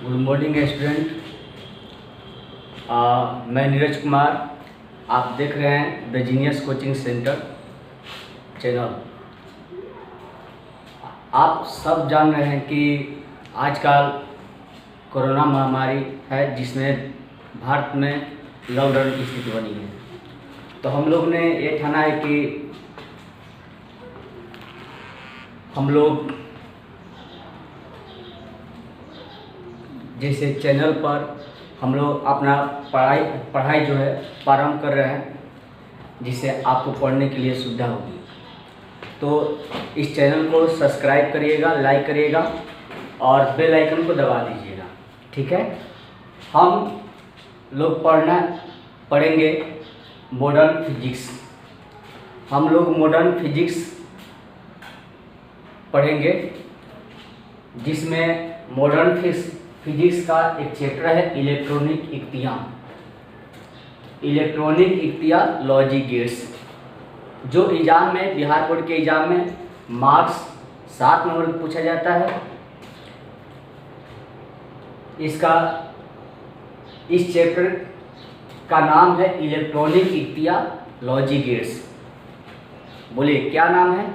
Good morning student. मैं नीरज कुमार। आप देख रहे हैं the genius coaching centre channel. आप सब जान रहे हैं कि आजकल कोरोना महामारी है जिसमें भारत में लॉकडाउन की स्थिति बनी है। तो हम लोग ने ये ठाना है कि हम लोग जैसे चैनल पर हम लोग अपना पढ़ाई जो है प्रारंभ कर रहे हैं, जिससे आपको पढ़ने के लिए सुविधा होगी। तो इस चैनल को सब्सक्राइब करिएगा, लाइक करिएगा और बेल आइकन को दबा दीजिएगा, ठीक है। हम लोग पढ़ेंगे मॉडर्न फिजिक्स। हम लोग मॉडर्न फिजिक्स पढ़ेंगे, जिसमें मॉडर्न फिजिक्स का एक चैप्टर है इलेक्ट्रॉनिक युक्तियाँ। इलेक्ट्रॉनिक युक्तियाँ लॉजिक गेट्स, जो एग्जाम में बिहार बोर्ड के एग्जाम में मार्क्स 7 नंबर पूछा जाता है। इस चैप्टर का नाम है इलेक्ट्रॉनिक युक्तियाँ लॉजिक गेट्स। बोलिए क्या नाम है?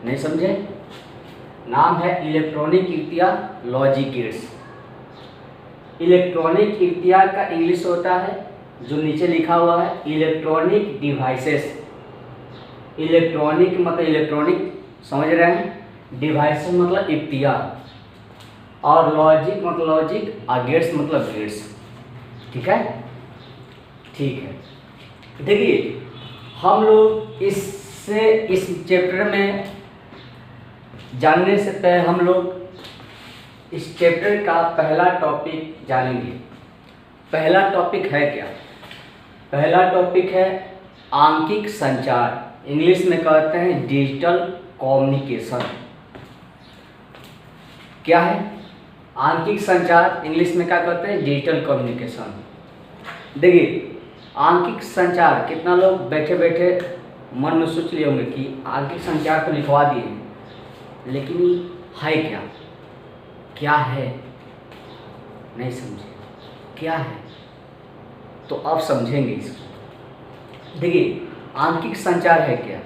नहीं समझे? नाम है इलेक्ट्रॉनिक युक्तियाँ लॉजिक गेट्स। इलेक्ट्रॉनिक युक्तियाँ का इंग्लिश होता है जो नीचे लिखा हुआ है इलेक्ट्रॉनिक डिवाइसेस। इलेक्ट्रॉनिक मतलब इलेक्ट्रॉनिक, समझ रहे हैं, डिवाइसेस मतलब युक्तियाँ, और लॉजिक मतलब लॉजिक, और गेट्स मतलब गेट्स, ठीक है। ठीक है, देखिए हम लोग इस चैप्टर में जानने से पहले हम लोग इस चैप्टर का पहला टॉपिक जानेंगे। पहला टॉपिक है क्या? पहला टॉपिक है आंकिक संचार। इंग्लिश में कहते हैं डिजिटल कम्युनिकेशन। क्या है आंकिक संचार? इंग्लिश में क्या कहते हैं? Digital communication. देखिए आंकिक संचार, कितना लोग बैठे बैठे मन में सोच लिए होंगे कि आंकिक संचार तो लिखवा दिए, लेकिन है क्या? क्या है? नहीं समझे क्या है? तो अब समझेंगे इसको। देखिए आंकिक संचार है क्या?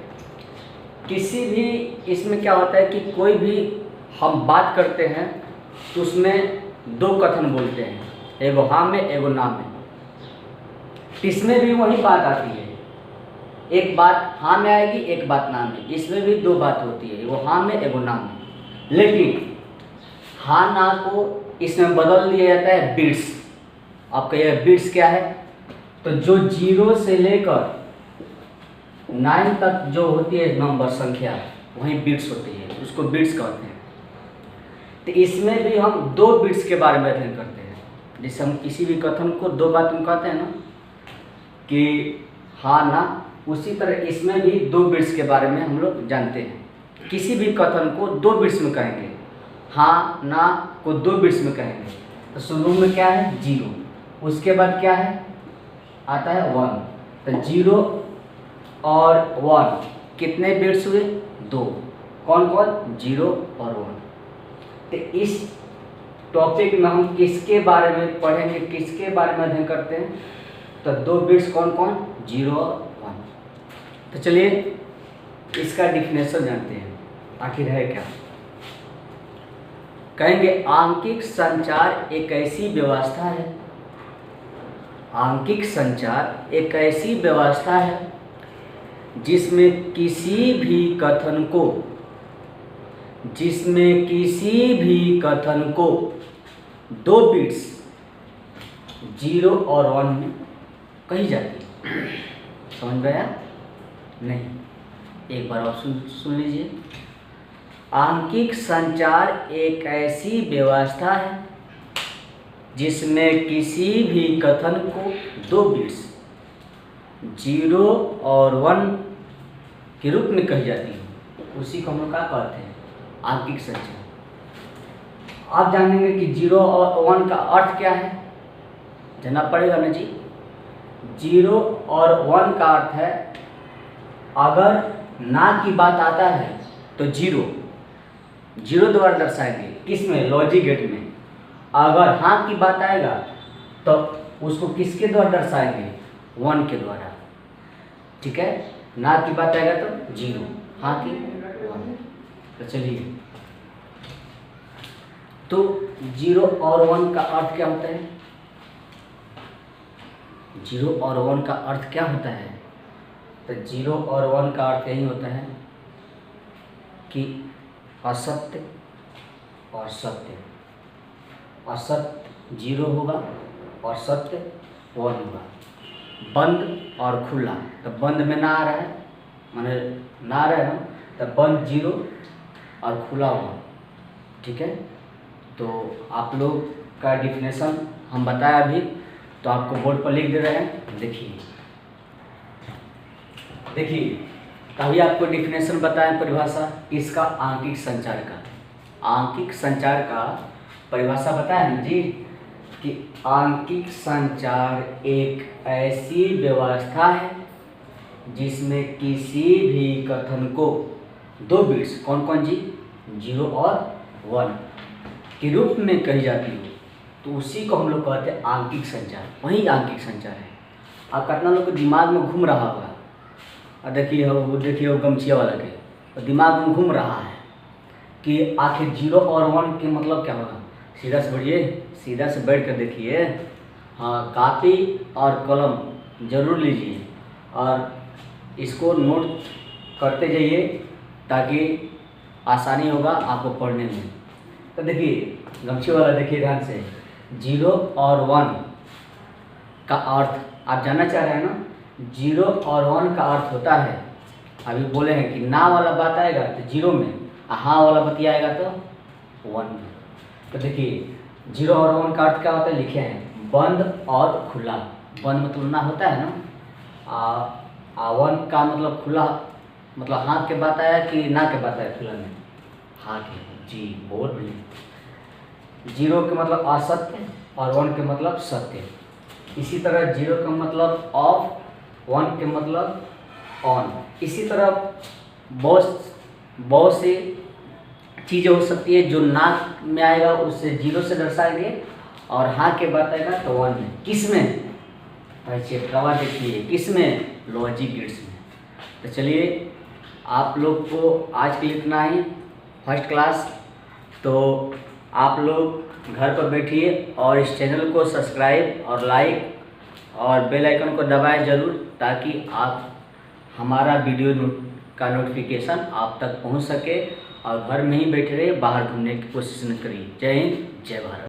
किसी भी इसमें क्या होता है कि कोई भी हम बात करते हैं तो उसमें 2 कथन बोलते हैं, एगो हाँ में एगो ना में। इसमें भी वही बात आती है, एक बात हाँ में आएगी, एक बात ना में। इसमें भी 2 बात होती है, एगो हाँ में एगो ना में। लेकिन हाँ ना को इसमें बदल दिया जाता है बिट्स। आप कहिए बिट्स क्या है? तो जो 0 से लेकर 9 तक जो होती है नंबर संख्या, वही बिट्स होती है, उसको बिट्स कहते हैं। तो इसमें भी हम 2 बिट्स के बारे में अध्ययन करते हैं। जैसे हम किसी भी कथन को 2 बात में कहते हैं ना कि हाँ ना, उसी तरह इसमें भी 2 बिट्स के बारे में हम लोग जानते हैं। किसी भी कथन को 2 बिट्स में कहेंगे, हाँ ना को 2 बिट्स में कहेंगे। तो शुरू में क्या है? 0, उसके बाद क्या है? आता है 1। तो 0 और 1 कितने बिट्स हुए? 2। कौन कौन? 0 और 1। तो इस टॉपिक में हम किसके बारे में पढ़ेंगे, किसके बारे में अध्ययन करते हैं? तो 2 बिट्स कौन कौन? 0 और 1। तो चलिए इसका डिफिनेशन जानते हैं, आखिर है क्या। कहेंगे आंकिक संचार एक ऐसी व्यवस्था है, आंकिक संचार एक ऐसी व्यवस्था है जिसमें किसी भी कथन को 2 बिट्स 0 और 1 में कही जाती है। समझ में आया? नहीं, एक बार और सुन लीजिए। आंकिक संचार एक ऐसी व्यवस्था है जिसमें किसी भी कथन को 2 बिट्स 0 और 1 के रूप में कही जाती है। उसी को हम लोग क्या कहते हैं? आंकिक संचार। आप जानेंगे कि 0 और 1 का अर्थ क्या है, जानना पड़ेगा ना जी। 0 और 1 का अर्थ है, अगर ना की बात आता है तो 0 द्वारा दर्शाएंगे, किस में? लॉजिक गेट में। अगर हाँ की बात आएगा तो उसको किसके द्वारा दर्शाएंगे, 1 के द्वारा, ठीक है। ना की बात आएगा तो 0, हाँ की 1। तो चलिए, तो 0 और 1 का अर्थ क्या होता है, 0 और 1 का अर्थ क्या होता है, तो 0 और 1 का अर्थ यही होता है कि असत्य और सत्य, असत्य 0 होगा और सत्य 1 होगा, बंद और खुला। तो बंद में ना आ रहा है, माने ना आ रहा है ना, तो बंद 0 और खुला हुआ, ठीक है। तो आप लोग का डिफिनेशन हम बताया अभी, तो आपको बोर्ड पर लिख दे रहे हैं, देखिए तभी आपको डिफिनेशन बताएं, परिभाषा इसका आंकिक संचार का। आंकिक संचार का परिभाषा बताएं ना जी, कि आंकिक संचार एक ऐसी व्यवस्था है जिसमें किसी भी कथन को 2 बिट्स, कौन कौन जी, 0 और 1 के रूप में कही जाती हो, तो उसी को हम लोग कहते हैं आंकिक संचार। वही आंकिक संचार है। आप कितना लोग के दिमाग में घूम रहा होगा, और देखिए वो गमछिया वाला के तो दिमाग में घूम रहा है कि आखिर 0 और 1 के मतलब क्या होगा। सीधा से बढ़िए, सीधा से बैठ कर देखिए, हाँ कापी और कलम जरूर लीजिए और इसको नोट करते जाइए ताकि आसानी होगा आपको पढ़ने में। तो देखिए गमछी वाला, देखिए ध्यान से, 0 और 1 का अर्थ आप जानना चाह रहे हैं ना। 0 और 1 का अर्थ होता है, अभी बोले हैं कि ना वाला बात आएगा तो 0 में, हाँ वाला बतिया आएगा तो 1 में। तो देखिए 0 और 1 का अर्थ क्या होता है, लिखे हैं, बंद और खुला। बंद मतलब ना होता है ना, 1 का मतलब खुला, मतलब हाँ के बात आया कि ना के बात आया, खुला में हाँ के, जी बहुत बढ़िया। 0 के मतलब असत्य और 1 के मतलब सत्य। इसी तरह 0 का मतलब ऑफ, 1 के मतलब ऑन। इसी तरह बहुत से चीज़ें हो सकती है जो ना में आएगा उससे 0 से दर्शाएंगे और हाँ के बात आएगा तो 1 में। किस में, चेप्टरवा देखिए, किस में, लॉजिक गेट्स में। तो चलिए आप लोग को आज के लिए इतना ही, फर्स्ट क्लास। तो आप लोग घर पर बैठिए और इस चैनल को सब्सक्राइब और लाइक और बेल आइकन को दबाएं ज़रूर, ताकि आप हमारा वीडियो का नोटिफिकेशन आप तक पहुंच सके और घर में ही बैठे रहिए, बाहर घूमने की कोशिश न करिए। जय हिंद, जय भारत।